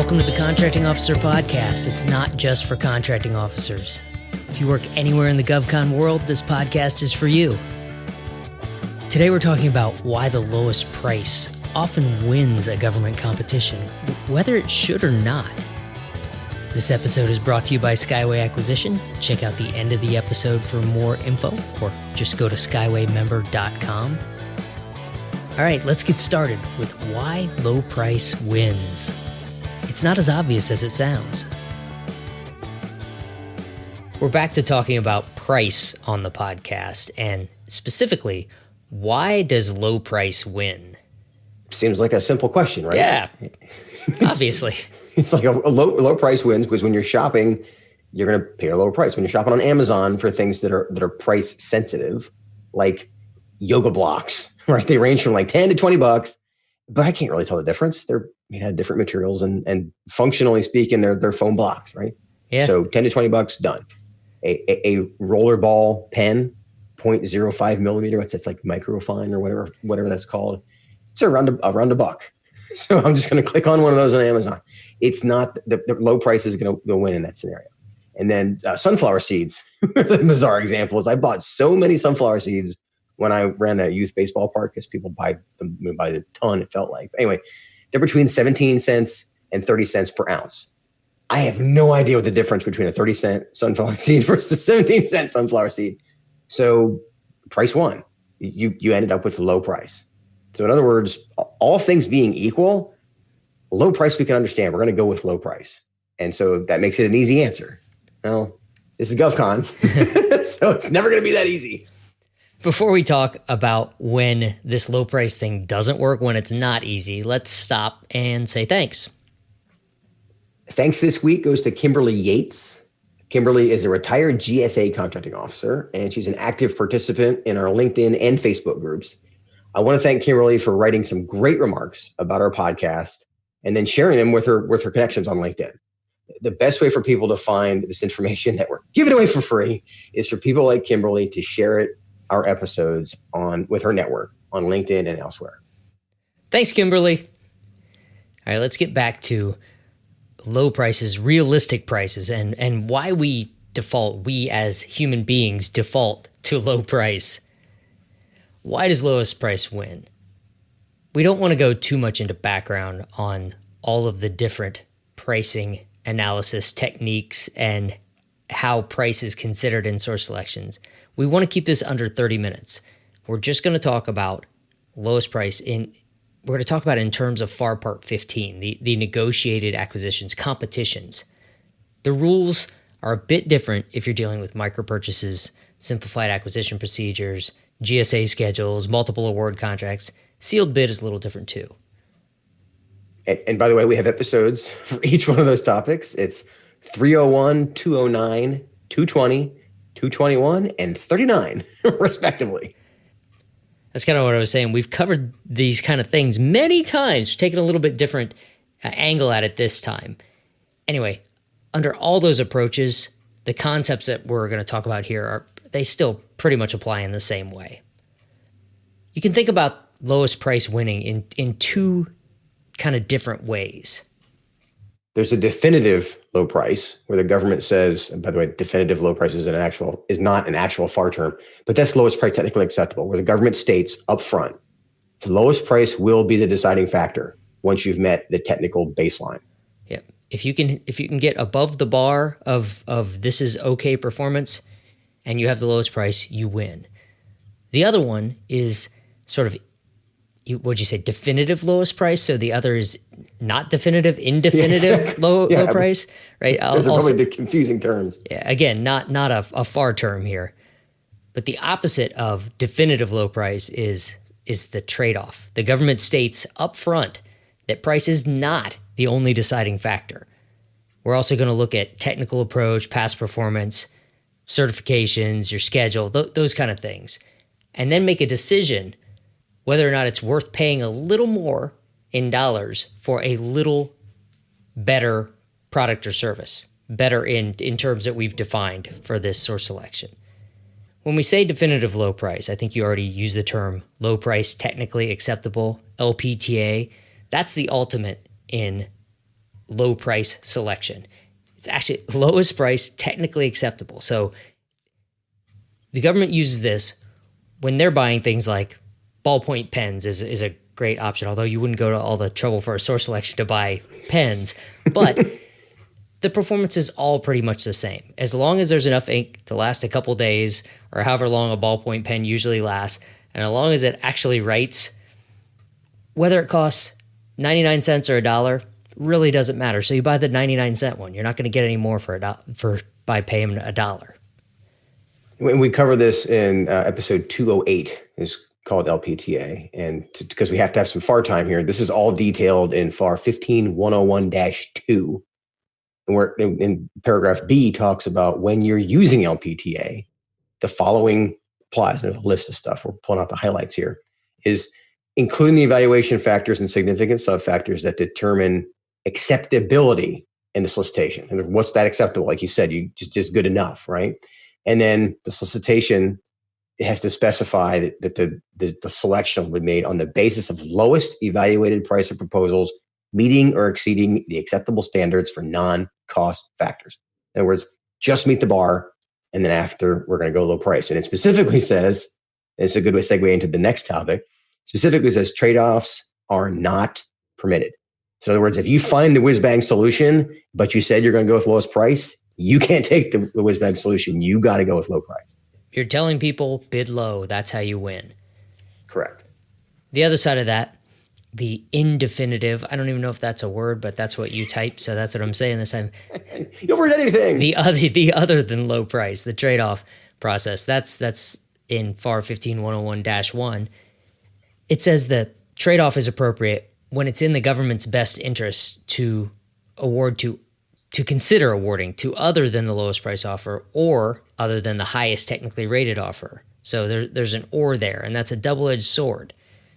Welcome to the Contracting Officer Podcast. It's not just for contracting officers. If you work anywhere in the GovCon world, this podcast is for you. Today we're talking about why the lowest price often wins a government competition, whether it should or not. This episode is brought to you by Skyway Acquisition. Check out the end of the episode for more info, or just go to skywaymember.com. All right, let's get started with why low price wins. It's not as obvious as it sounds. We're back to talking about price on the podcast, and specifically, why does low price win? Seems like a simple question, right? Yeah, obviously. It's like a low price wins because when you're shopping, you're going to pay a lower price. When you're shopping on Amazon for things that are price sensitive, like yoga blocks, right? They range from like 10 to 20 bucks, but I can't really tell the difference. They're made out of different materials and functionally speaking, they're foam blocks, right? Yeah. So 10 to 20 bucks, done. A rollerball pen, 0.05 millimeter, it's like microfine or whatever that's called. It's around a buck. So I'm just going to click on one of those on Amazon. It's not the low price is going to win in that scenario. And then sunflower seeds. It's a bizarre example. Is I bought so many sunflower seeds when I ran a youth baseball park because people buy them by the ton. It felt like. But anyway, they're between 17 cents and 30 cents per ounce. I have no idea what the difference between a 30-cent sunflower seed versus a 17-cent sunflower seed. So price won. You ended up with a low price. So in other words, all things being equal, low price we can understand. We're going to go with low price. And so that makes it an easy answer. Well, this is GovCon, so it's never going to be that easy. Before we talk about when this low price thing doesn't work, when it's not easy, let's stop and say thanks. Thanks this week goes to Kimberly Yates. Kimberly is a retired GSA contracting officer, and she's an active participant in our LinkedIn and Facebook groups. I want to thank Kimberly for writing some great remarks about our podcast and then sharing them with her connections on LinkedIn. The best way for people to find this information that we're giving away for free is for people like Kimberly to share our episodes with her network on LinkedIn and elsewhere. Thanks, Kimberly. All right, let's get back to low prices, realistic prices, and why we as human beings default to low price. Why does lowest price win? We don't want to go too much into background on all of the different pricing analysis techniques and how price is considered in source selections. We want to keep this under 30 minutes. We're just going to talk about lowest price we're going to talk about it in terms of FAR Part 15, the negotiated acquisitions, competitions. The rules are a bit different if you're dealing with micro purchases, simplified acquisition procedures, GSA schedules, multiple award contracts. Sealed bid is a little different too. And by the way, we have episodes for each one of those topics. It's 301, 209, 220, 221, and 39, respectively. That's kind of what I was saying. We've covered these kind of things many times. We're taking a little bit different angle at it this time. Anyway, under all those approaches, the concepts that we're going to talk about here they still pretty much apply in the same way. You can think about lowest price winning in two kind of different ways. There's a definitive low price where the government says, and by the way, definitive low price is not an actual FAR term, but that's lowest price technically acceptable, where the government states up front, the lowest price will be the deciding factor once you've met the technical baseline. Yeah. If you can get above the bar of this is okay performance, and you have the lowest price, you win. The other one is sort of, what'd you say, definitive lowest price? So the other is not definitive, indefinitive yeah, exactly. low price, right? Those are probably the confusing terms. Yeah, again, not a FAR term here. But the opposite of definitive low price is the trade-off. The government states up front that price is not the only deciding factor. We're also going to look at technical approach, past performance, certifications, your schedule, those kind of things, and then make a decision whether or not it's worth paying a little more in dollars for a little better product or service, better in terms that we've defined for this source selection. When we say definitive low price, I think you already used the term low price technically acceptable, LPTA. That's the ultimate in low price selection. It's actually lowest price technically acceptable. So the government uses this when they're buying things like ballpoint pens is a great option, although you wouldn't go to all the trouble for a source selection to buy pens. But the performance is all pretty much the same. As long as there's enough ink to last a couple days or however long a ballpoint pen usually lasts, and as long as it actually writes, whether it costs 99 cents or $1 really doesn't matter. So you buy the 99-cent one. You're not going to get any more by paying $1. We cover this in episode 208, is called LPTA. And because we have to have some FAR time here, this is all detailed in FAR 15101-2. And where in paragraph B talks about when you're using LPTA, the following applies. There's a list of stuff. We're pulling out the highlights here. Is including the evaluation factors and significant subfactors that determine acceptability in the solicitation. And what's that acceptable? Like you said, you just good enough, right? And then the solicitation has to specify that the selection will be made on the basis of lowest evaluated price of proposals meeting or exceeding the acceptable standards for non-cost factors. In other words, just meet the bar, and then after, we're going to go low price. And it specifically says, and it's a good segue into the next topic, specifically says trade-offs are not permitted. So in other words, if you find the whiz-bang solution, but you said you're going to go with lowest price, you can't take the whiz-bang solution. You got to go with low price. You're telling people bid low. That's how you win. Correct. The other side of that, the indefinitive, I don't even know if that's a word, but that's what you typed, so that's what I'm saying this time. You'll read anything. The other than low price, the trade-off process, that's in FAR 15101-1. It says the trade-off is appropriate when it's in the government's best interest to consider awarding to other than the lowest price offer or other than the highest technically rated offer. So there's an or there, and that's a double-edged sword.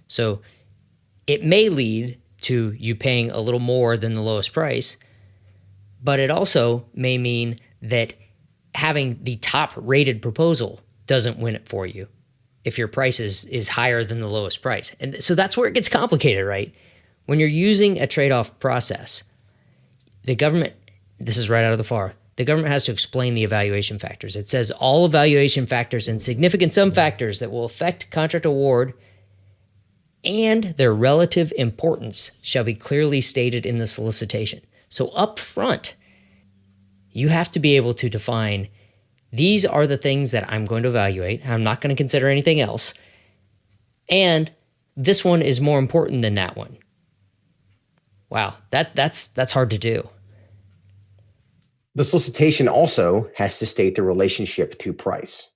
So it may lead to you paying a little more than the lowest price, but it also may mean that having the top-rated proposal doesn't win it for you if your price is higher than the lowest price. And so that's where it gets complicated, right? When you're using a trade-off process, the government, this is right out of the FAR, the government has to explain the evaluation factors. It says all evaluation factors and significant sum factors that will affect contract award and their relative importance shall be clearly stated in the solicitation. So up front, you have to be able to define, these are the things that I'm going to evaluate. I'm not going to consider anything else. And this one is more important than that one. Wow, that's hard to do. The solicitation also has to state the relationship to price.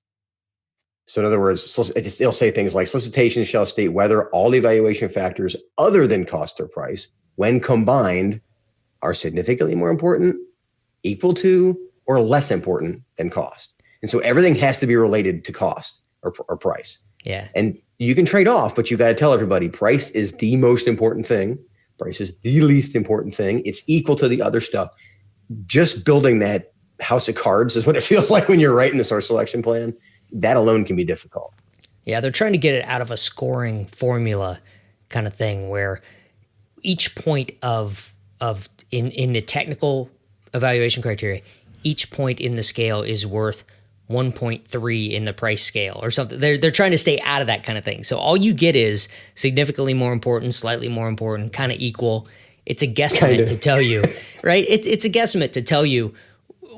So in other words, it'll say things like solicitation shall state whether all evaluation factors other than cost or price, when combined, are significantly more important, equal to, or less important than cost. And so everything has to be related to cost or price. Yeah. And you can trade off, but you got to tell everybody price is the most important thing. Price is the least important thing. It's equal to the other stuff. Just building that house of cards is what it feels like when you're writing the source selection plan. That alone can be difficult. Yeah, they're trying to get it out of a scoring formula kind of thing where each point in the technical evaluation criteria, each point in the scale is worth 1.3 in the price scale or something. They're trying to stay out of that kind of thing. So all you get is significantly more important, slightly more important, kind of equal. It's a guesstimate to tell you, right? It's a guesstimate to tell you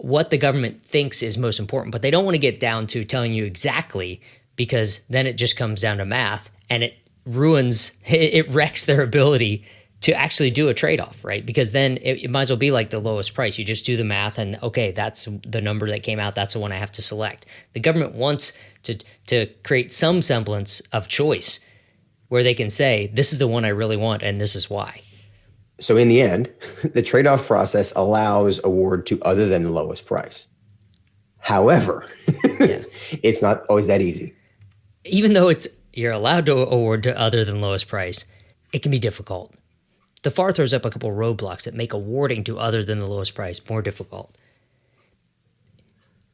what the government thinks is most important, but they don't want to get down to telling you exactly, because then it just comes down to math and it wrecks their ability to actually do a trade-off, right? Because then it might as well be like the lowest price. You just do the math and, okay, that's the number that came out. That's the one I have to select. The government wants to create some semblance of choice where they can say, this is the one I really want and this is why. So in the end, the trade-off process allows award to other than the lowest price. However, it's not always that easy. Even though you're allowed to award to other than lowest price, it can be difficult. The FAR throws up a couple roadblocks that make awarding to other than the lowest price more difficult.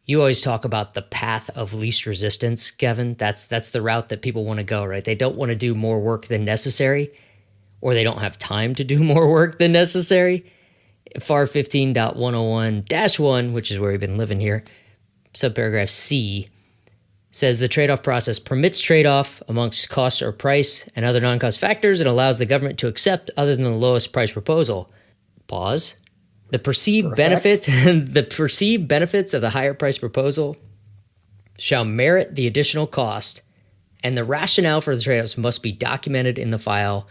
You always talk about the path of least resistance, Kevin. That's the route that people want to go, right? They don't want to do more work than necessary, or they don't have time to do more work than necessary. FAR 15.101-1, which is where we've been living here, subparagraph C, says the trade-off process permits trade-off amongst cost or price and other non-cost factors and allows the government to accept other than the lowest price proposal. Pause. The perceived benefits of the higher price proposal shall merit the additional cost, and the rationale for the trade-offs must be documented in the file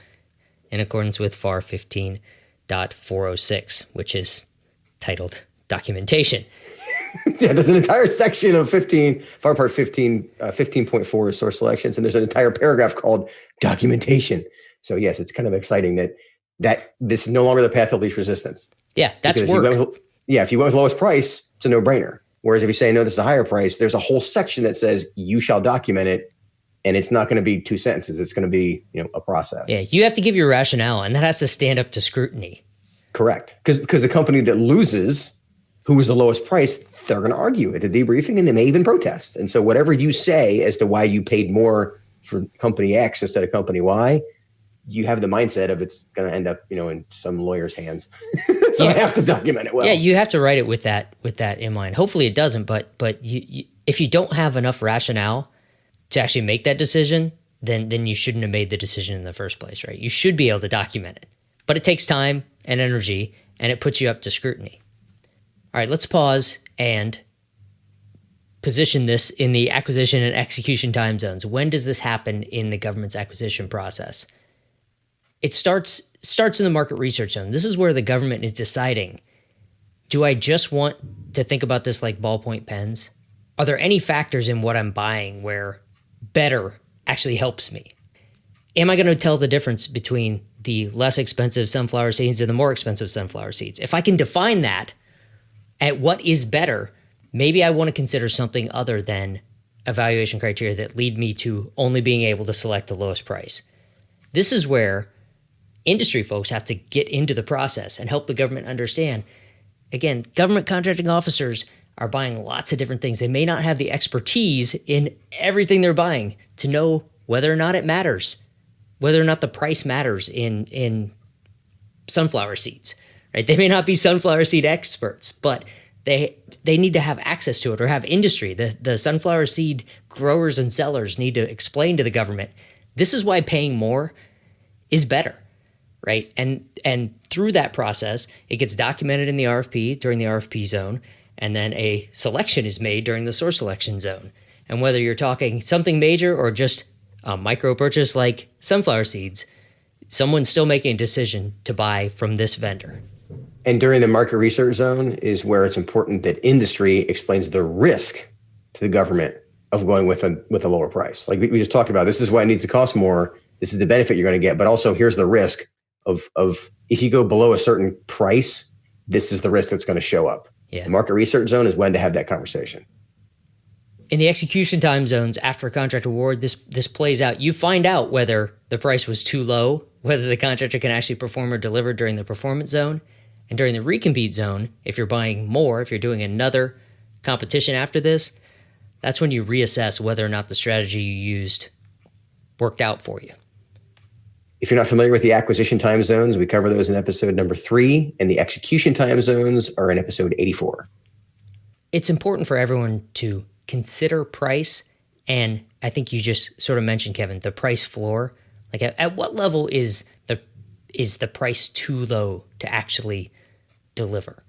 in accordance with FAR 15.406, which is titled Documentation. Yeah, there's an entire section of FAR Part 15, 15.4 is source selections, and there's an entire paragraph called Documentation. So yes, it's kind of exciting that this is no longer the path of least resistance. Yeah, that's work. If you went with lowest price, it's a no-brainer. Whereas if you say, no, this is a higher price, there's a whole section that says you shall document it, and it's not going to be two sentences. It's going to be, a process. Yeah, you have to give your rationale, and that has to stand up to scrutiny. Correct. Because the company that loses, who was the lowest price, they're going to argue at the debriefing, and they may even protest. And so whatever you say as to why you paid more for company X instead of company Y, you have the mindset of it's going to end up, in some lawyer's hands. So I have to document it well. Yeah, you have to write it with that in mind. Hopefully it doesn't, but you, if you don't have enough rationale to actually make that decision, then you shouldn't have made the decision in the first place, right? You should be able to document it. But it takes time and energy, and it puts you up to scrutiny. All right, let's pause and position this in the acquisition and execution time zones. When does this happen in the government's acquisition process? It starts in the market research zone. This is where the government is deciding, do I just want to think about this like ballpoint pens? Are there any factors in what I'm buying where better actually helps me? Am I going to tell the difference between the less expensive sunflower seeds and the more expensive sunflower seeds? If I can define that at what is better, maybe I want to consider something other than evaluation criteria that lead me to only being able to select the lowest price. This is where industry folks have to get into the process and help the government understand. Again, government contracting officers are buying lots of different things. They may not have the expertise in everything they're buying to know whether or not it matters, whether or not the price matters in sunflower seeds, right? They may not be sunflower seed experts, but they need to have access to it or have industry. The sunflower seed growers and sellers need to explain to the government, this is why paying more is better, right? And through that process, it gets documented in the RFP during the RFP zone, and then a selection is made during the source selection zone. And whether you're talking something major or just a micro purchase like sunflower seeds, someone's still making a decision to buy from this vendor. And during the market research zone is where it's important that industry explains the risk to the government of going with a lower price. Like we just talked about, this is why it needs to cost more. This is the benefit you're going to get, but also here's the risk of if you go below a certain price, this is the risk that's going to show up. Yeah. The market research zone is when to have that conversation. In the execution time zones after a contract award, this plays out. You find out whether the price was too low, whether the contractor can actually perform or deliver during the performance zone. And during the recompete zone, if you're buying more, if you're doing another competition after this, that's when you reassess whether or not the strategy you used worked out for you. If you're not familiar with the acquisition time zones, we cover those in episode number 3, and the execution time zones are in episode 84. It's important for everyone to consider price, and I think you just sort of mentioned, Kevin, the price floor. Like at what level is the price too low to actually deliver?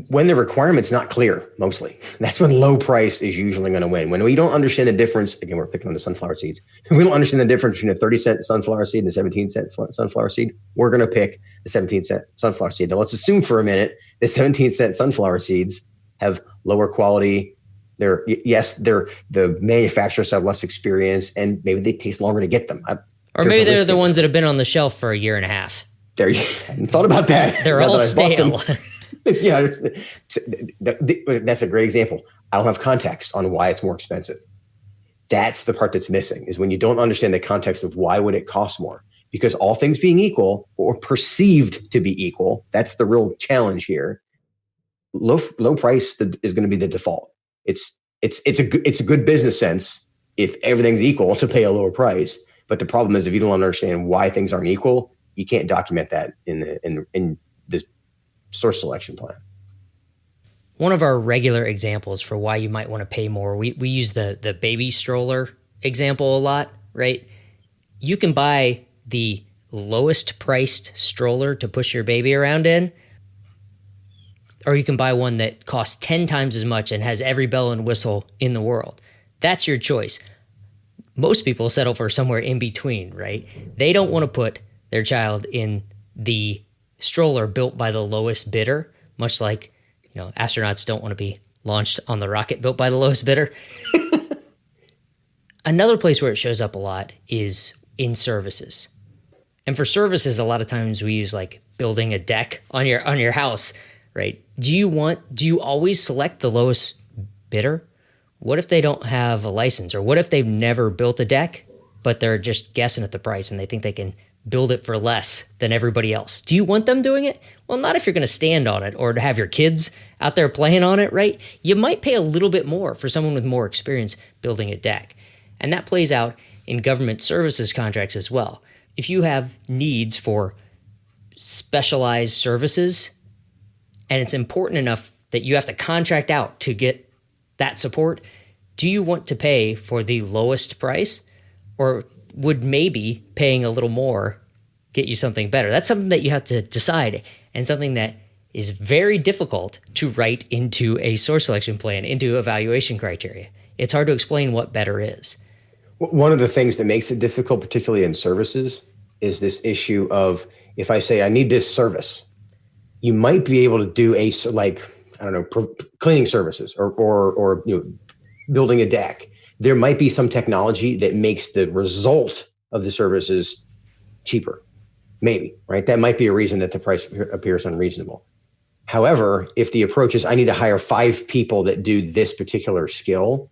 When the requirement's not clear, mostly. That's when low price is usually going to win. When we don't understand the difference, again, we're picking on the sunflower seeds. If we don't understand the difference between a 30-cent sunflower seed and a 17-cent sunflower seed, we're going to pick the 17-cent sunflower seed. Now, let's assume for a minute that 17-cent sunflower seeds have lower quality. They're the manufacturers have less experience, and maybe they taste longer to get them. Or maybe they're the ones that have been on the shelf for a year and a half. There, I hadn't thought about that. They're all stale. Yeah, that's a great example. I don't have context on why it's more expensive. That's the part that's missing, is when you don't understand the context of why would it cost more. Because all things being equal or perceived to be equal, that's the real challenge here. Low price is going to be the default. It's a good business sense if everything's equal to pay a lower price. But the problem is if you don't understand why things aren't equal, you can't document that in this source selection plan. One of our regular examples for why you might want to pay more, we use the baby stroller example a lot, right? You can buy the lowest priced stroller to push your baby around in, or you can buy one that costs 10 times as much and has every bell and whistle in the world. That's your choice. Most people settle for somewhere in between, right? They don't want to put their child in the stroller built by the lowest bidder, much like, astronauts don't want to be launched on the rocket built by the lowest bidder. Another place where it shows up a lot is in services. And for services, a lot of times we use like building a deck on your house, right? Do you always select the lowest bidder? What if they don't have a license? Or what if they've never built a deck, but they're just guessing at the price and they think they can build it for less than everybody else? Do you want them doing it? Well, not if you're going to stand on it or to have your kids out there playing on it, right? You might pay a little bit more for someone with more experience building a deck. And that plays out in government services contracts as well. If you have needs for specialized services and it's important enough that you have to contract out to get that support, do you want to pay for the lowest price, or would maybe paying a little more get you something better? That's something that you have to decide, and something that is very difficult to write into a source selection plan, into evaluation criteria. It's hard to explain what better is. One of the things that makes it difficult, particularly in services, is this issue of, if I say I need this service, you might be able to do cleaning services or building a deck. There might be some technology that makes the result of the services cheaper. Maybe, right? That might be a reason that the price appears unreasonable. However, if the approach is I need to hire 5 people that do this particular skill,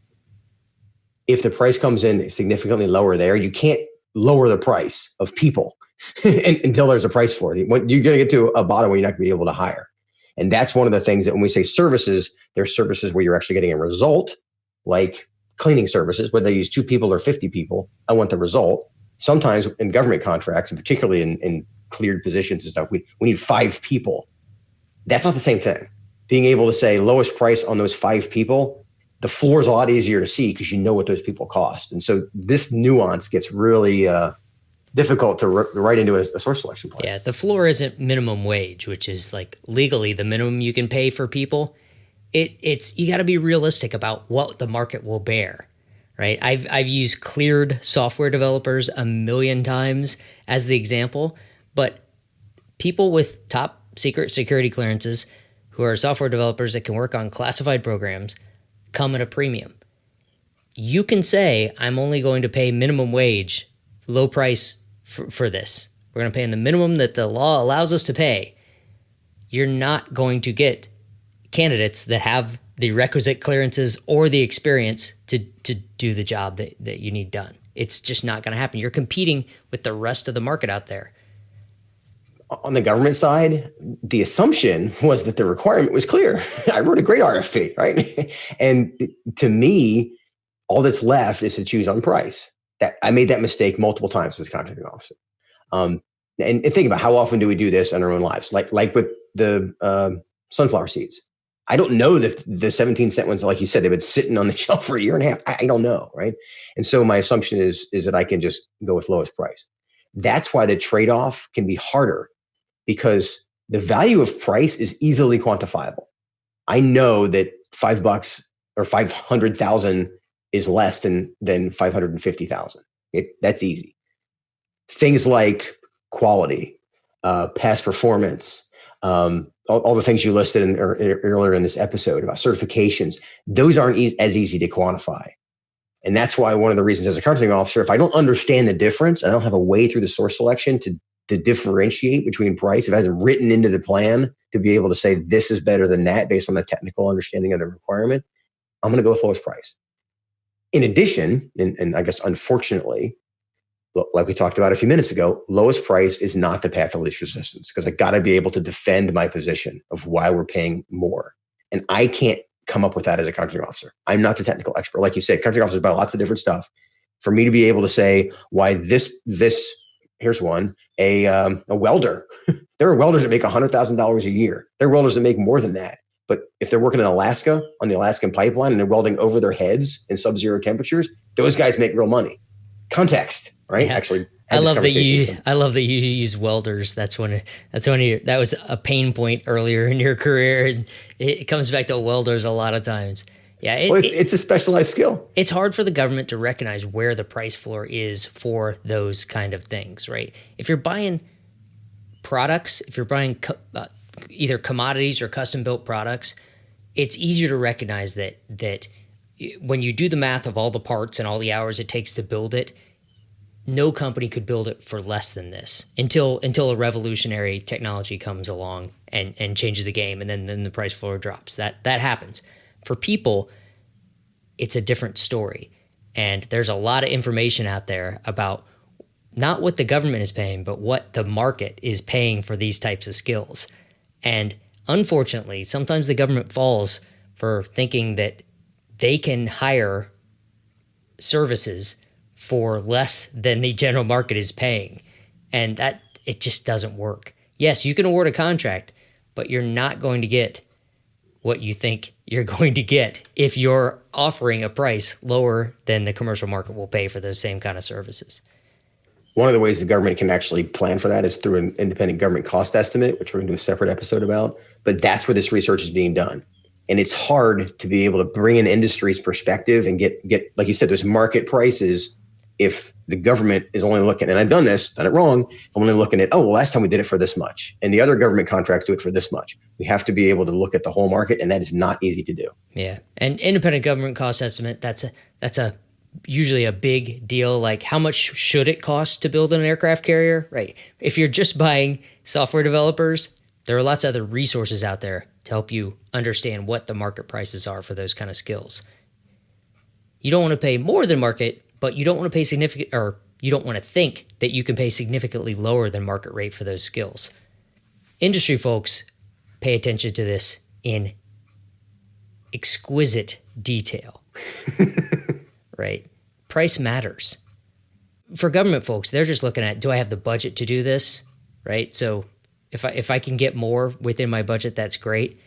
if the price comes in significantly lower there, you can't lower the price of people until there's a price for it. You're going to get to a bottom where you're not going to be able to hire. And that's one of the things that when we say services, there's services where you're actually getting a result, like cleaning services, whether they use 2 people or 50 people. I want the result. Sometimes in government contracts, and particularly in cleared positions and stuff, we need 5 people. That's not the same thing. Being able to say lowest price on those 5 people, the floor is a lot easier to see because you know what those people cost. And so this nuance gets really difficult to write into a source selection plan. Yeah, the floor isn't minimum wage, which is like legally the minimum you can pay for people. It's you got to be realistic about what the market will bear, right? I've used cleared software developers a million times as the example, but people with top secret security clearances who are software developers that can work on classified programs come at a premium. You can say, I'm only going to pay minimum wage, low price for this. We're going to pay in the minimum that the law allows us to pay. You're not going to get candidates that have the requisite clearances or the experience to do the job that you need done. It's just not going to happen. You're competing with the rest of the market out there. On the government side, the assumption was that the requirement was clear. I wrote a great RFP, right? And to me, all that's left is to choose on price. That I made that mistake multiple times as a contracting officer. And think about how often do we do this in our own lives? Like with the sunflower seeds. I don't know that the 17-cent ones, like you said, they've been sitting on the shelf for a year and a half. I don't know, right? And so my assumption is that I can just go with lowest price. That's why the trade-off can be harder, because the value of price is easily quantifiable. I know that $5 or 500,000 is less than 550,000. That's easy. Things like quality, past performance, all the things you listed earlier in this episode about certifications, those aren't as easy to quantify. And that's why one of the reasons as a contracting officer, if I don't understand the difference, I don't have a way through the source selection to differentiate between price, if it hasn't written into the plan to be able to say this is better than that based on the technical understanding of the requirement, I'm going to go with lowest price. In addition, and I guess unfortunately, like we talked about a few minutes ago, lowest price is not the path of least resistance, because I got to be able to defend my position of why we're paying more. And I can't come up with that as a contracting officer. I'm not the technical expert. Like you said, contracting officers buy lots of different stuff. For me to be able to say why this Here's one: a welder. There are welders that make $100,000 a year. There are welders that make more than that. But if they're working in Alaska on the Alaskan pipeline and they're welding over their heads in sub-zero temperatures, those guys make real money. Context, right? Yeah. Actually, I love that you use welders. That was a pain point earlier in your career, and it comes back to welders a lot of times. Yeah, it's a specialized skill. It's hard for the government to recognize where the price floor is for those kind of things, right? If you're buying products, if you're buying either commodities or custom built products, it's easier to recognize that when you do the math of all the parts and all the hours it takes to build it, no company could build it for less than this until a revolutionary technology comes along and changes the game, and then the price floor drops. That happens. For people, it's a different story. And there's a lot of information out there about not what the government is paying, but what the market is paying for these types of skills. And unfortunately, sometimes the government falls for thinking that they can hire services for less than the general market is paying. And that it just doesn't work. Yes, you can award a contract, but you're not going to get what you think you're going to get if you're offering a price lower than the commercial market will pay for those same kind of services. One of the ways the government can actually plan for that is through an independent government cost estimate, which we're going to do a separate episode about. But that's where this research is being done. And it's hard to be able to bring in industry's perspective and get, like you said, those market prices if the government is only looking, and I've done it wrong, I'm only looking at, last time we did it for this much, and the other government contracts do it for this much. We have to be able to look at the whole market, and that is not easy to do. Yeah, and independent government cost estimate, that's usually a big deal. Like, how much should it cost to build an aircraft carrier, right? If you're just buying software developers, there are lots of other resources out there to help you understand what the market prices are for those kind of skills. You don't want to pay more than market, but you don't want to pay significant, or you don't want to think that you can pay significantly lower than market rate for those skills. Industry folks pay attention to this in exquisite detail, right? Price matters. For government folks, they're just looking at, do I have the budget to do this, right? So if I can get more within my budget, that's great.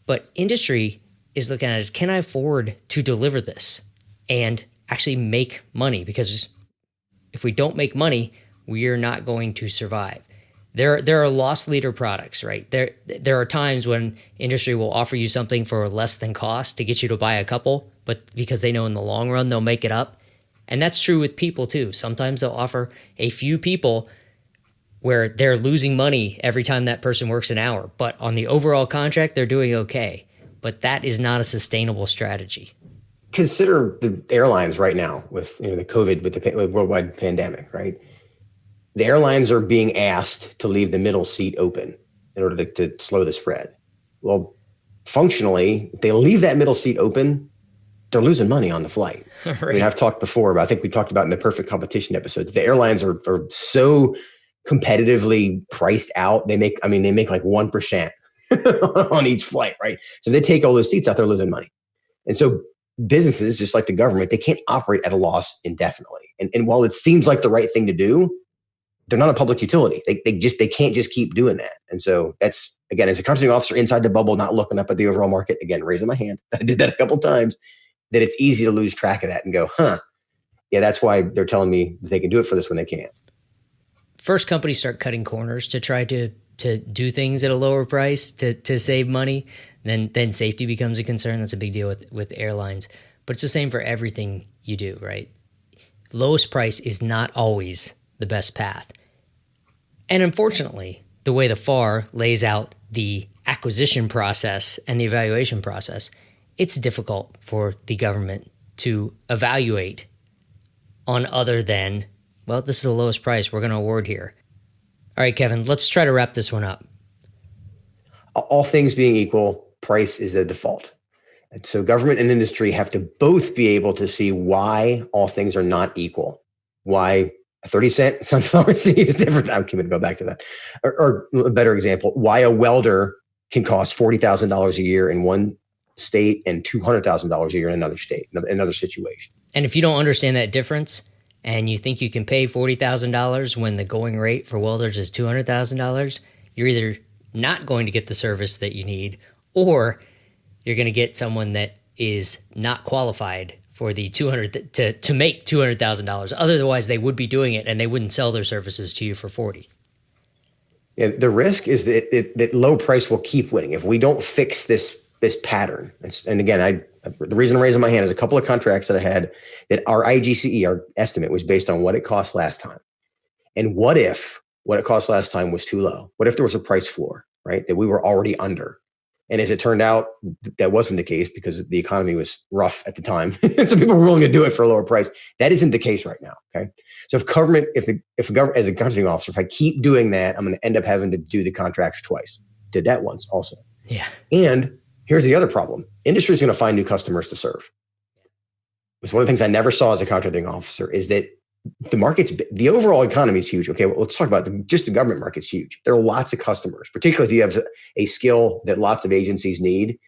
But industry is looking at is, can I afford to deliver this and actually make money? Because if we don't make money, we are not going to survive. There are loss leader products, right? There are times when industry will offer you something for less than cost to get you to buy a couple, but because they know in the long run they'll make it up. And that's true with people too. Sometimes they'll offer a few people where they're losing money every time that person works an hour, but on the overall contract they're doing okay. But that is not a sustainable strategy. Consider the airlines right now with the COVID, with the worldwide pandemic, right? The airlines are being asked to leave the middle seat open in order to slow the spread. Well, functionally, if they leave that middle seat open, they're losing money on the flight. Right. I mean, I've talked before, but I think we talked about in the perfect competition episodes, the airlines are so competitively priced out. They make like 1% on each flight, right? So they take all those seats out, they're losing money. And so businesses, just like the government, they can't operate at a loss indefinitely. And while it seems like the right thing to do, they're not a public utility. They can't just keep doing that. And so that's, again, as a contracting officer inside the bubble, not looking up at the overall market, again, raising my hand, I did that a couple of times, that it's easy to lose track of that and go, yeah, that's why they're telling me they can do it for this when they can't. First, companies start cutting corners to try to do things at a lower price to save money. Then safety becomes a concern. That's a big deal with airlines. But it's the same for everything you do, right? Lowest price is not always the best path. And unfortunately, the way the FAR lays out the acquisition process and the evaluation process, it's difficult for the government to evaluate on other than, well, this is the lowest price we're going to award here. All right, Kevin, let's try to wrap this one up. All things being equal, price is the default. And so government and industry have to both be able to see why all things are not equal. Why a 30-cent sunflower seed is different. I'm going to go back to that. Or a better example, why a welder can cost $40,000 a year in one state and $200,000 a year in another state, another situation. And if you don't understand that difference, and you think you can pay $40,000 when the going rate for welders is $200,000, you're either not going to get the service that you need, or you're going to get someone that is not qualified for the to make $200,000. Otherwise, they would be doing it, and they wouldn't sell their services to you for 40. Yeah, the risk is that low price will keep winning if we don't fix this pattern. And again, the reason I'm raising my hand is a couple of contracts that I had that our IGCE, our estimate, was based on what it cost last time. And what if what it cost last time was too low? What if there was a price floor, right, that we were already under? And as it turned out, that wasn't the case because the economy was rough at the time. And some people were willing to do it for a lower price. That isn't the case right now. Okay. So if government, as a contracting officer, if I keep doing that, I'm going to end up having to do the contracts twice. Did that once also. Yeah. And here's the other problem. Industry is going to find new customers to serve. It's one of the things I never saw as a contracting officer is that the overall economy is huge. Okay, well, let's talk about just the government market's huge. There are lots of customers, particularly if you have a skill that lots of agencies need.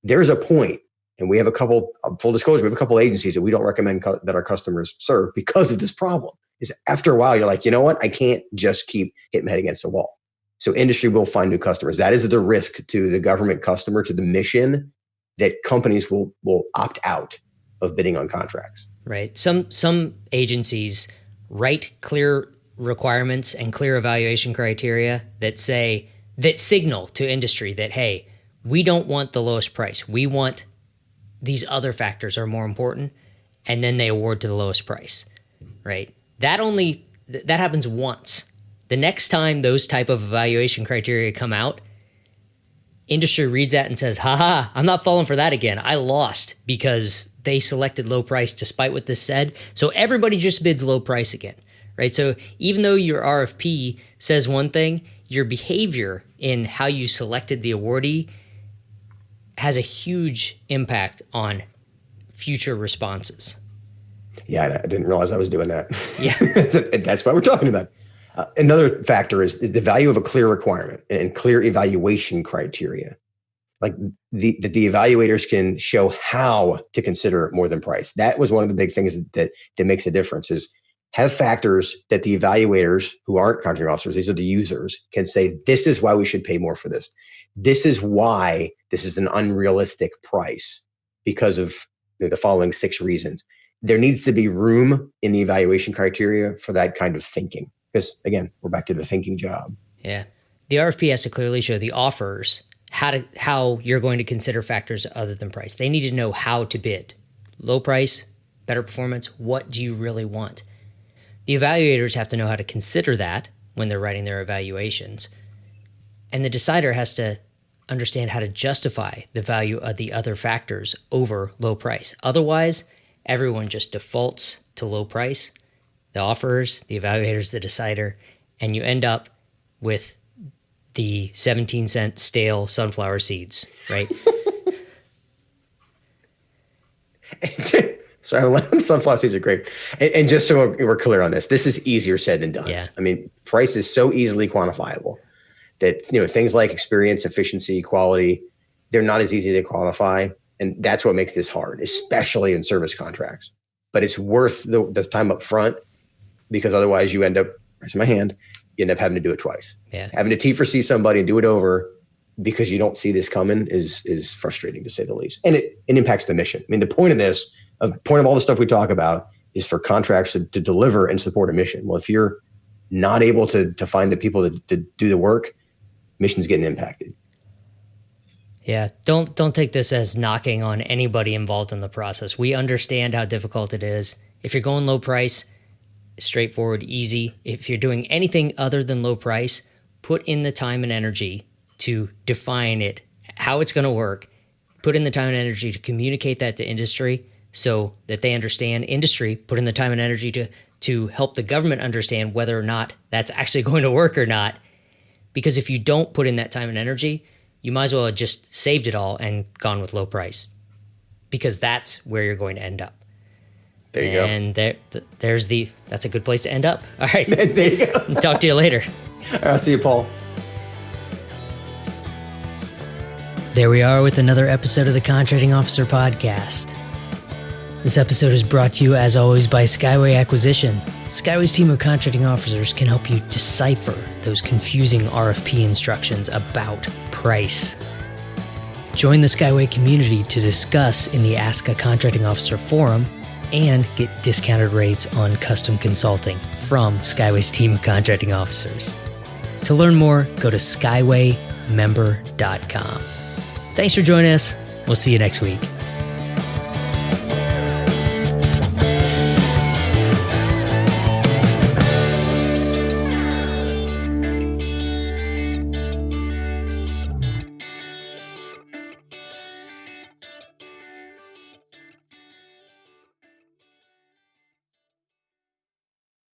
There's a point, and we have a couple, full disclosure, we have a couple agencies that we don't recommend that our customers serve because of this problem. Is after a while, you're like, you know what? I can't just keep hitting my head against the wall. So industry will find new customers. That is the risk to the government customer, to the mission, that companies will opt out of bidding on contracts. Right. Some agencies write clear requirements and clear evaluation criteria that signal to industry that, hey, we don't want the lowest price. We want these other factors are more important. And then they award to the lowest price. Right. That happens once. The next time those type of evaluation criteria come out, industry reads that and says, haha, I'm not falling for that again. I lost because they selected low price despite what this said. So everybody just bids low price again, right? So even though your RFP says one thing, your behavior in how you selected the awardee has a huge impact on future responses. Yeah, I didn't realize I was doing that. Yeah. That's what we're talking about. Another factor is the value of a clear requirement and clear evaluation criteria. Like the evaluators can show how to consider more than price. That was one of the big things that makes a difference, is have factors that the evaluators, who aren't contracting officers, these are the users, can say, this is why we should pay more for this. This is why this is an unrealistic price because of the following 6 reasons. There needs to be room in the evaluation criteria for that kind of thinking. Because again, we're back to the thinking job. Yeah. The RFP has to clearly show the offers how you're going to consider factors other than price. They need to know how to bid. Low price, better performance, what do you really want? The evaluators have to know how to consider that when they're writing their evaluations. And the decider has to understand how to justify the value of the other factors over low price. Otherwise, everyone just defaults to low price. The offerers, the evaluators, the decider, and you end up with the 17-cent stale sunflower seeds, right? So sunflower seeds are great. And just so we're clear on this is easier said than done. Yeah. I mean, price is so easily quantifiable that, things like experience, efficiency, quality, they're not as easy to quantify. And that's what makes this hard, especially in service contracts. But it's worth the time up front, because otherwise you end up, raising my hand, you end up having to do it twice. Yeah. Having to T4C somebody and do it over because you don't see this coming is frustrating, to say the least. And it impacts the mission. I mean, the point of all the stuff we talk about is for contracts to deliver and support a mission. Well, if you're not able to find the people to do the work, mission's getting impacted. Yeah, don't take this as knocking on anybody involved in the process. We understand how difficult it is. If you're going low price, straightforward, easy. If you're doing anything other than low price, put in the time and energy to define it, how it's going to work. Put in the time and energy to communicate that to industry so that they understand. Industry, put in the time and energy to help the government understand whether or not that's actually going to work or not. Because if you don't put in that time and energy, you might as well have just saved it all and gone with low price, because that's where you're going to end up. There you go. And that's a good place to end up. All right. There you go. Talk to you later. All right, I'll see you, Paul. There we are with another episode of the Contracting Officer Podcast. This episode is brought to you, as always, by Skyway Acquisition. Skyway's team of contracting officers can help you decipher those confusing RFP instructions about price. Join the Skyway community to discuss in the Ask a Contracting Officer forum and get discounted rates on custom consulting from Skyway's team of contracting officers. To learn more, go to skywaymember.com. Thanks for joining us. We'll see you next week.